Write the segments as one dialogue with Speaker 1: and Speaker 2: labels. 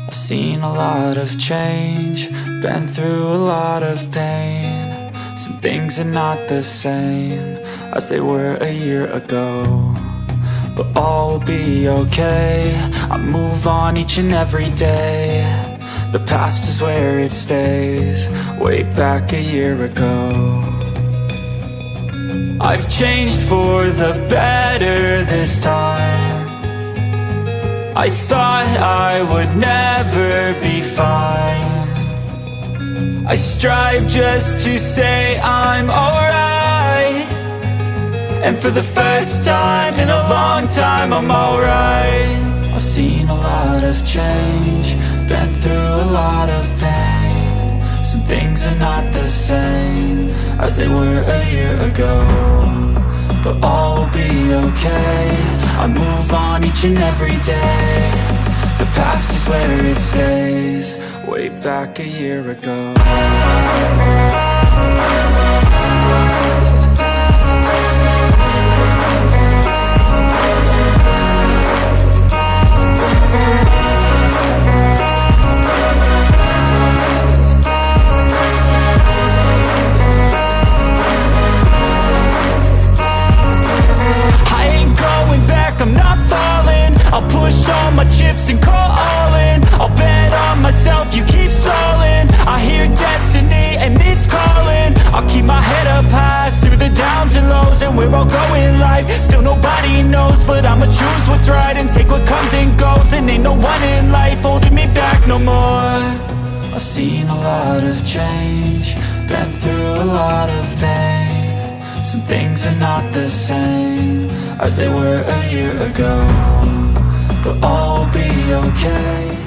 Speaker 1: I've seen a lot of change, been through a lot of pain. Some things are not the same as they were a year ago, but all will be okay. I move on each and every day. The past is where it stays, way back a year ago. I've changed for the better this time. I thought I would never be fine. I strive just to say I'm alright, and for the first time in a long time I'm alright. I've seen a lot of change, been through a lot of pain. Some things are not the same as they were a year ago, but all will be okay. I move on each and every day. The past is where it stays, way back a year ago. I'm not falling, I'll push all my chips and call all in. I'll bet on myself, you keep stalling. I hear destiny and it's calling. I'll keep my head up high through the downs and lows, and we're all going life. Still nobody knows, but I'ma choose what's right and take what comes and goes. And ain't no one in life holding me back no more. I've seen a lot of change, been through a lot of pain. Some things are not the same as they were a year ago, but all will be okay.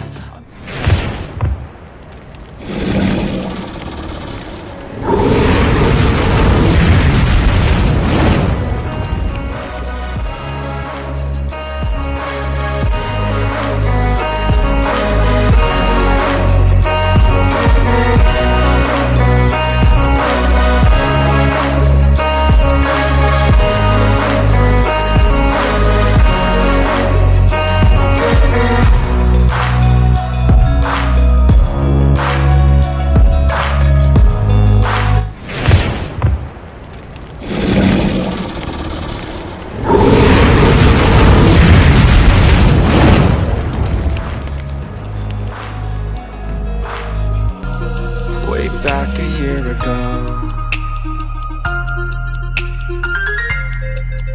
Speaker 1: Way back a year ago.